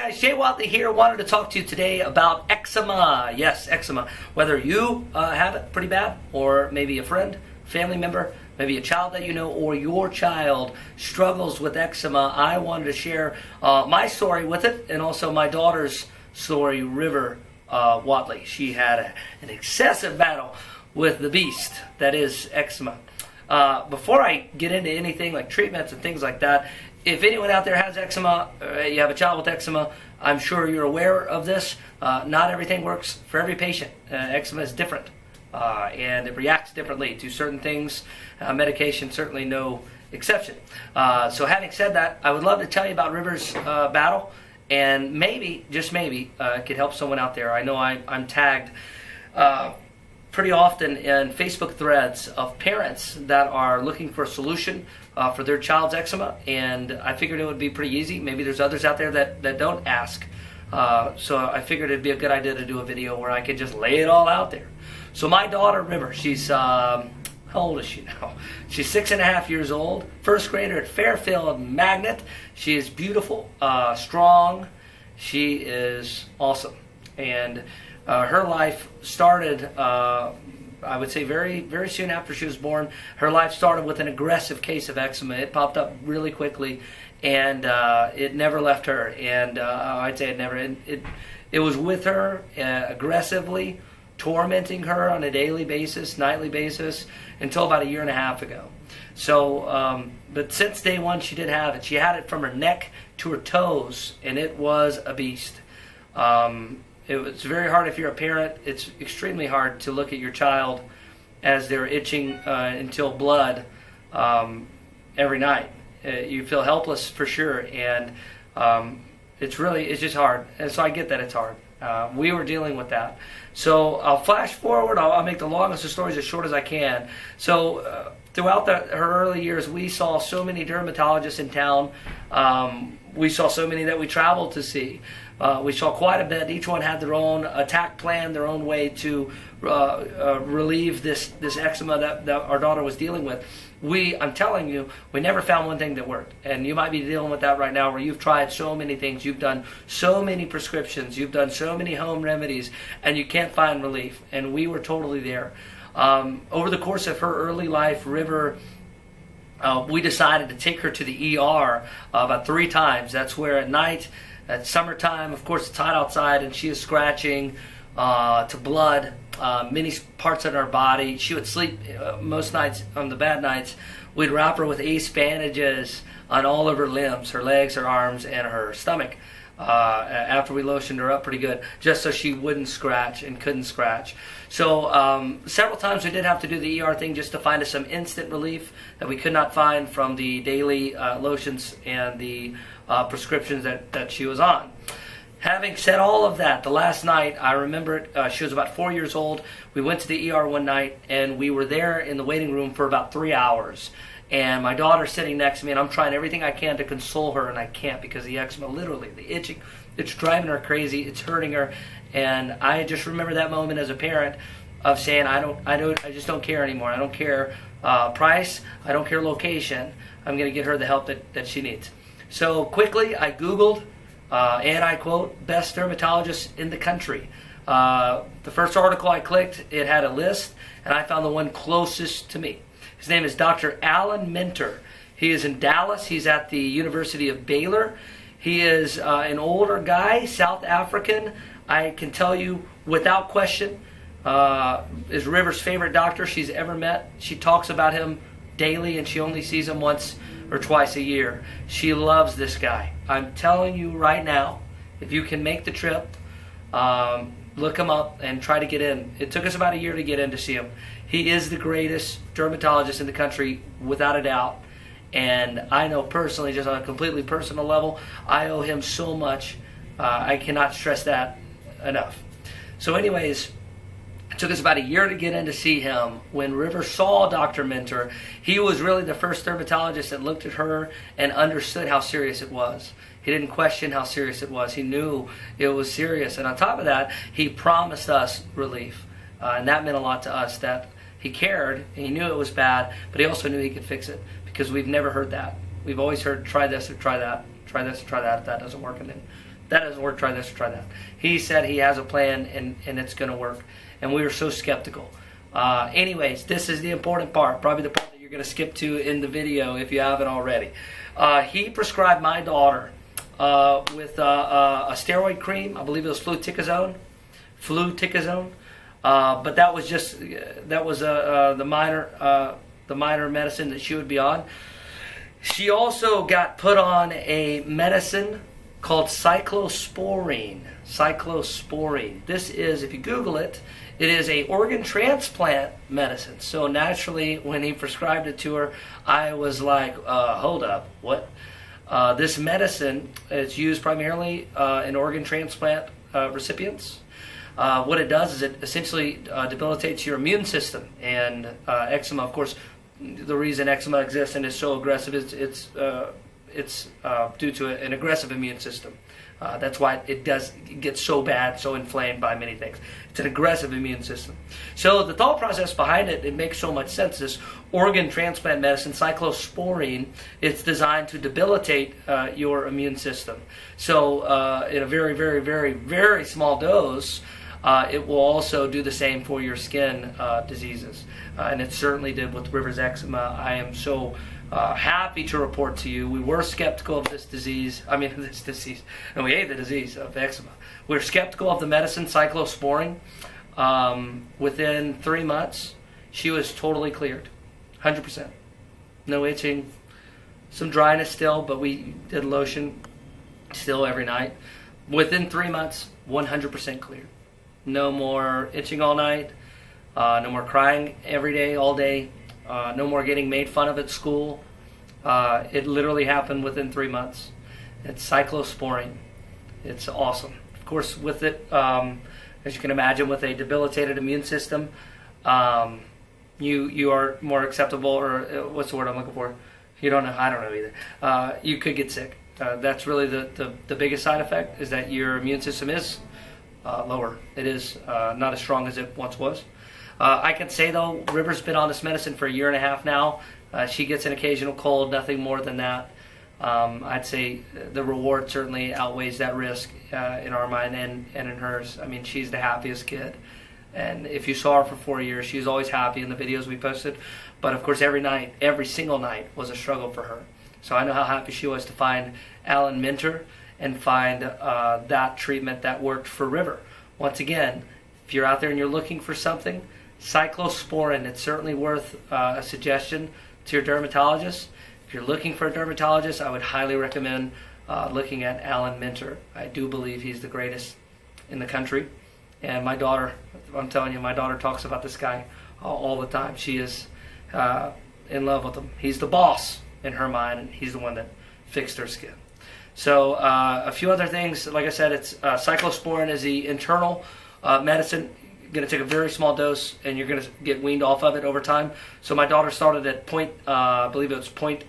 guys, Jay Watley here. Wanted to talk to you today about eczema. Yes, eczema. Whether you have it pretty bad, or maybe a friend, family member, maybe a child that you know, or your child struggles with eczema, I wanted to share my story with it, and also my daughter's story, River Watley. She had an excessive battle with the beast that is eczema. Before I get into anything like treatments and things like that, if anyone out there has eczema, you have a child with eczema, I'm sure you're aware of this. Not everything works for every patient. Eczema is different, and it reacts differently to certain things. Medication certainly no exception. So having said that, I would love to tell you about River's battle, and maybe, just maybe, it could help someone out there. I know I'm tagged pretty often in Facebook threads of parents that are looking for a solution for their child's eczema, and I figured it would be pretty easy. Maybe there's others out there that don't ask, so I figured it'd be a good idea to do a video where I could just lay it all out there. So my daughter River, she's how old is she now? She's 6.5 years old, first grader at Fairfield Magnet. She is beautiful, strong. She is awesome, and her life started, I would say, very, very soon after she was born. Her life started with an aggressive case of eczema. It popped up really quickly, and it never left her. And I'd say it never. It was with her aggressively, tormenting her on a daily basis, nightly basis, until about 1.5 years ago. So, but since day one, she did have it. She had it from her neck to her toes, and it was a beast. It's very hard if you're a parent. It's extremely hard to look at your child as they're itching until blood every night. You feel helpless for sure, and it's just hard. And so I get that it's hard. We were dealing with that. So I'll flash forward. I'll make the longest of stories as short as I can. So throughout her early years, we saw so many dermatologists in town. We saw so many that we traveled to see. We saw quite a bit. Each one had their own attack plan, their own way to relieve this eczema that our daughter was dealing with. I'm telling you, we never found one thing that worked. And you might be dealing with that right now, where you've tried so many things, you've done so many prescriptions, you've done so many home remedies, and you can't find relief. And we were totally there. Over the course of her early life, River, we decided to take her to the ER about 3 times. That's where at night, at summertime, of course, it's hot outside, and she is scratching to blood many parts of her body. She would sleep most nights. On the bad nights, we'd wrap her with ace bandages on all of her limbs, her legs, her arms, and her stomach. After we lotioned her up pretty good, just so she wouldn't scratch and couldn't scratch. So several times we did have to do the ER thing just to find us some instant relief that we could not find from the daily lotions and the prescriptions that she was on. Having said all of that, the last night, I remember it, she was about 4 years old. We went to the ER one night, and we were there in the waiting room for about 3 hours. And my daughter's sitting next to me, and I'm trying everything I can to console her, and I can't, because the eczema, literally, the itching, it's driving her crazy, it's hurting her. And I just remember that moment as a parent of saying, I just don't care anymore. I don't care price, I don't care location. I'm going to get her the help that she needs. So quickly, I Googled, and I quote, best dermatologists in the country. The first article I clicked, it had a list, and I found the one closest to me. His name is Dr. Alan Minter. He is in Dallas. He's at the University of Baylor. He is an older guy, South African. I can tell you without question, is River's favorite doctor she's ever met. She talks about him daily, and she only sees him once or twice a year. She loves this guy. I'm telling you right now, if you can make the trip, look him up and try to get in. It took us about 1 year to get in to see him. He is the greatest dermatologist in the country, without a doubt. And I know personally, just on a completely personal level, I owe him so much. I cannot stress that enough. So anyways, it took us about 1 year to get in to see him. When River saw Dr. Minter, he was really the first dermatologist that looked at her and understood how serious it was. He didn't question how serious it was. He knew it was serious. And on top of that, he promised us relief. And that meant a lot to us, that he cared, and he knew it was bad, but he also knew he could fix it, because we've never heard that. We've always heard, try this or try that, try this or try that. If that doesn't work, and then that doesn't work, try this or try that. He said he has a plan and it's going to work. And we were so skeptical. Anyways, this is the important part, probably the part that you're going to skip to in the video if you haven't already. He prescribed my daughter with a steroid cream. I believe it was fluticasone. But that was just the minor medicine that she would be on. She also got put on a medicine called cyclosporine. This is, if you Google it, it is a organ transplant medicine. So naturally, when he prescribed it to her, I was like, hold up, what? This medicine is used primarily in organ transplant recipients. What it does is it essentially debilitates your immune system. And eczema, of course, the reason eczema exists and is so aggressive is it's due to an aggressive immune system. That's why it get so bad, so inflamed by many things. It's an aggressive immune system. So the thought process behind it, it makes so much sense. This organ transplant medicine, cyclosporine, it's designed to debilitate your immune system. So in a very, very, very, very small dose, it will also do the same for your skin diseases. And it certainly did with River's eczema. I am so happy to report to you, we were skeptical of this disease, and we hate the disease of eczema. We were skeptical of the medicine, cyclosporine. Within 3 months, she was totally cleared, 100%. No itching, some dryness still, but we did lotion still every night. Within 3 months, 100% cleared. No more itching all night, no more crying every day, all day. No more getting made fun of at school. It literally happened within 3 months. It's cyclosporine. It's awesome. Of course, with it, as you can imagine, with a debilitated immune system, you are more acceptable, or what's the word I'm looking for? You don't know. I don't know either. You could get sick. That's really the biggest side effect, is that your immune system is lower. It is not as strong as it once was. I can say, though, River's been on this medicine for 1.5 years now. She gets an occasional cold, nothing more than that. I'd say the reward certainly outweighs that risk in our mind and in hers. I mean, she's the happiest kid. And if you saw her for 4 years, she was always happy in the videos we posted. But, of course, every single night was a struggle for her. So I know how happy she was to find Alan Minter and find that treatment that worked for River. Once again, if you're out there and you're looking for something, cyclosporin, it's certainly worth a suggestion to your dermatologist. If you're looking for a dermatologist, I would highly recommend looking at Alan Minter. I do believe he's the greatest in the country. And my daughter, I'm telling you, my daughter talks about this guy all the time. She is in love with him. He's the boss in her mind, and he's the one that fixed her skin. So a few other things. Like I said, it's cyclosporin is the internal medicine. You're going to take a very small dose, and you're going to get weaned off of it over time. So my daughter started at I believe it was 0.6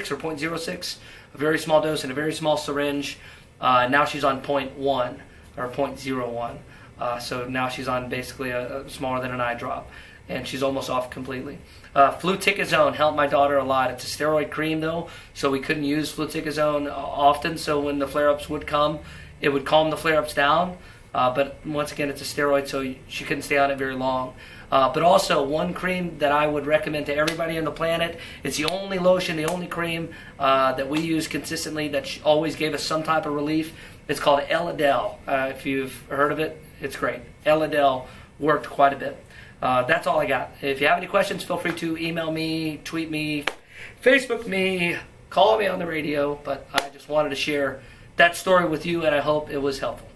or 0.06, a very small dose in a very small syringe. Now she's on 0.1 or 0.01. So now she's on basically a smaller than an eye drop, and she's almost off completely. Fluticasone helped my daughter a lot. It's a steroid cream, though, so we couldn't use fluticasone often. So when the flare-ups would come, it would calm the flare-ups down. But once again, it's a steroid, so she couldn't stay on it very long. But also, one cream that I would recommend to everybody on the planet, it's the only lotion, the only cream that we use consistently that always gave us some type of relief. It's called Elidel. If you've heard of it, it's great. Elidel worked quite a bit. That's all I got. If you have any questions, feel free to email me, tweet me, Facebook me, call me on the radio. But I just wanted to share that story with you, and I hope it was helpful.